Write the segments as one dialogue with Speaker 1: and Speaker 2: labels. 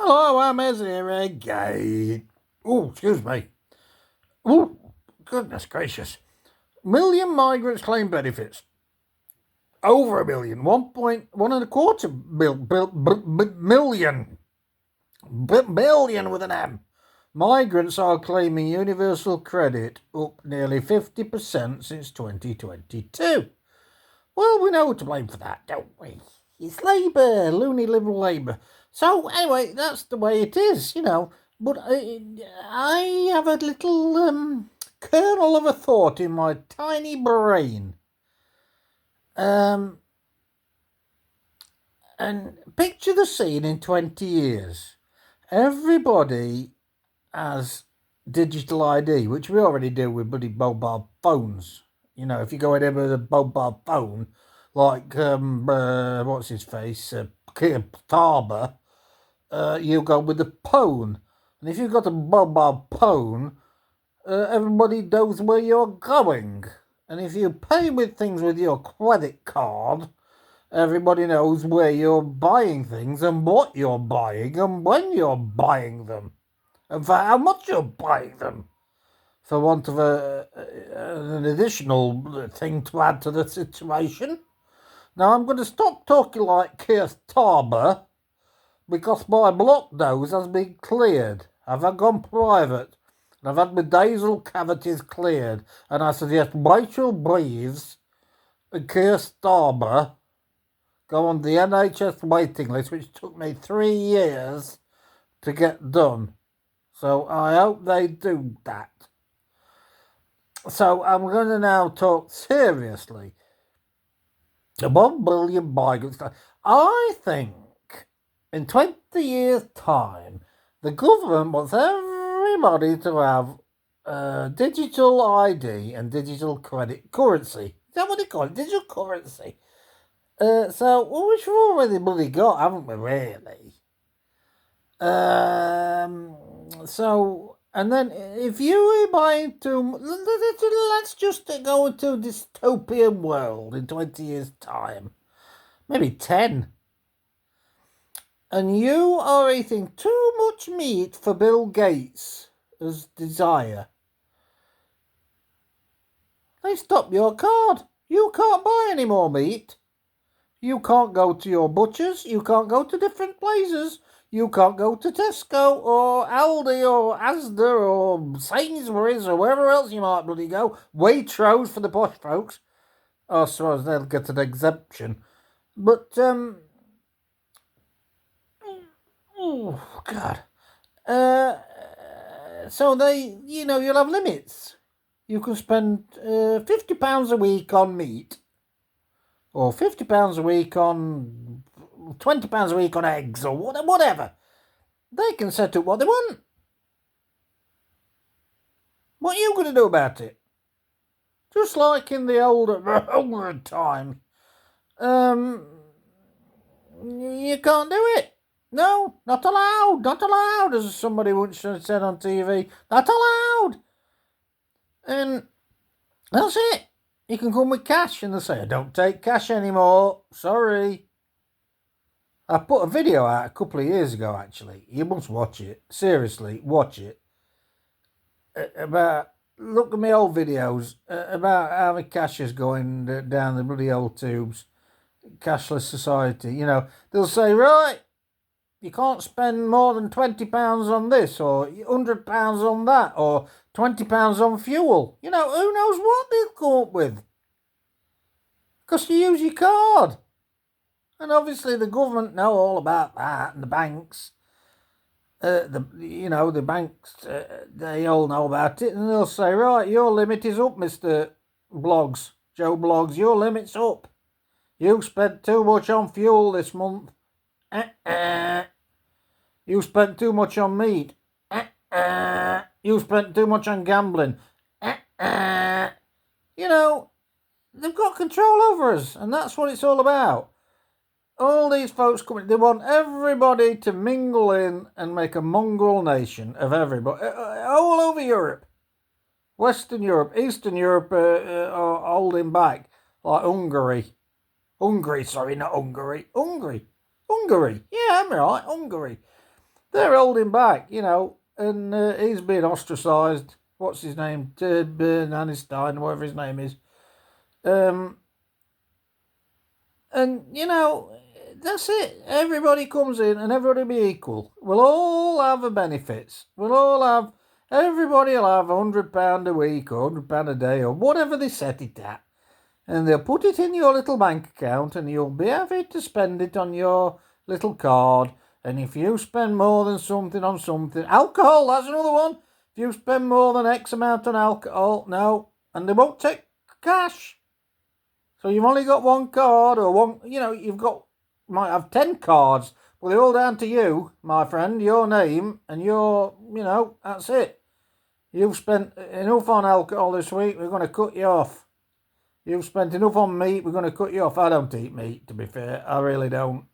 Speaker 1: Hello, I'm here again. Oh, excuse me. Oh, goodness gracious. Million migrants claim benefits. Over a million. 1.1 million. Billion with an M. Migrants are claiming universal credit, up nearly 50% since 2022. Well, we know who to blame for that, don't we? It's Labour, loony Liberal Labour. So, anyway, that's the way it is, But I have a little kernel of a thought in my tiny brain. And picture the scene in 20 years. Everybody has digital ID, which we already do with bloody mobile phones. If you go in there with a mobile phone, like, what's his face, Keir Starmer, you go with the phone. And if you've got a mobile phone, everybody knows where you're going. And if you pay with things with your credit card, everybody knows where you're buying things and what you're buying and when you're buying them. And for how much you're buying them. For want of an additional thing to add to the situation. Now, I'm going to stop talking like Keir Starmer because my block nose has been cleared. I've gone private. And I've had my nasal cavities cleared. And I suggest Rachel Breves and Keir Starmer go on the NHS waiting list, which took me 3 years to get done. So I hope they do that. So I'm going to now talk seriously. The 1 billion migrants. I think in 20 years' time, the government wants everybody to have digital ID and digital credit currency. Is that what they call it? Digital currency. Which we've already bloody got, haven't we, really? And then if you buy into, let's just go into a dystopian world in 20 years' time, maybe 10, and you are eating too much meat for Bill Gates' desire, they stop your card. You can't buy any more meat. You can't go to your butchers. You can't go to different places. You can't go to Tesco or Aldi or Asda or Sainsbury's or wherever else you might bloody go. Waitrose for the posh folks. I suppose they'll get an exemption. But, oh, God. So you'll have limits. You can spend £50 a week on meat. Or £50 a week on £20 a week on eggs or whatever. They can set up what they want. What are you going to do about it? Just like in the older time, you can't do it. No, not allowed. Not allowed, as somebody once said on TV. Not allowed. And that's it. You can come with cash, and they'll say, I don't take cash anymore. Sorry. I put a video out a couple of years ago, actually. You must watch it. Seriously, watch it. Look at my old videos about how my cash is going down the bloody old tubes. Cashless society. They'll say, right, you can't spend more than £20 on this, or £100 on that, or £20 on fuel. Who knows what they'll come up with. Because you use your card. And obviously the government know all about that, and the banks, the banks, they all know about it, and they'll say, right, your limit is up, Mr. Blogs, Joe Blogs, your limit's up. You spent too much on fuel this month. You spent too much on meat. You spent too much on gambling. They've got control over us, and that's what it's all about. All these folks coming, they want everybody to mingle in and make a mongrel nation of everybody, all over Europe. Western Europe, Eastern Europe are holding back, like Hungary. Hungary, sorry, not Hungary. Hungary. Yeah, I'm right, Hungary. they're holding back, and he's been ostracised. What's his name? Anistine, whatever his name is. And, that's it. Everybody comes in and everybody be equal. We'll all have the benefits. Everybody will have £100 a week or £100 a day or whatever they set it at. And they'll put it in your little bank account and you'll be happy to spend it on your little card. And if you spend more than something on something, alcohol, that's another one. If you spend more than X amount on alcohol, no, and they won't take cash. So you've only got one card or one, might have 10 cards. Well, they're all down to you, my friend, your name, and that's it. You've spent enough on alcohol this week, we're going to cut you off. You've spent enough on meat, we're going to cut you off. I don't eat meat, to be fair. I really don't.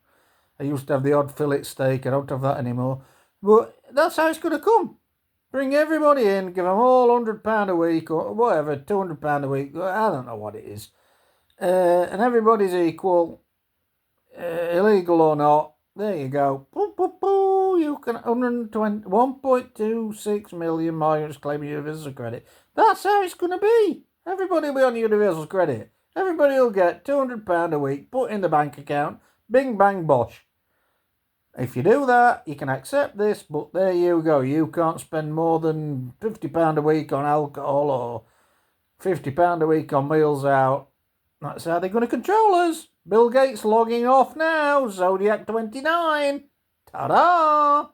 Speaker 1: I used to have the odd fillet steak. I don't have that anymore. But that's how it's going to come. Bring everybody in, give them all £100 a week or whatever, £200 a week. I don't know what it is. And everybody's equal, illegal or not. There you go. You can 1.26 million migrants claim universal credit. That's how it's going to be. Everybody will be on universal credit. Everybody will get £200 a week put in the bank account. Bing, bang, bosh. If you do that, you can accept this, but there you go. You can't spend more than £50 a week on alcohol or £50 a week on meals out. That's how they're going to control us. Bill Gates logging off now. Zodiac 29. Ta-da!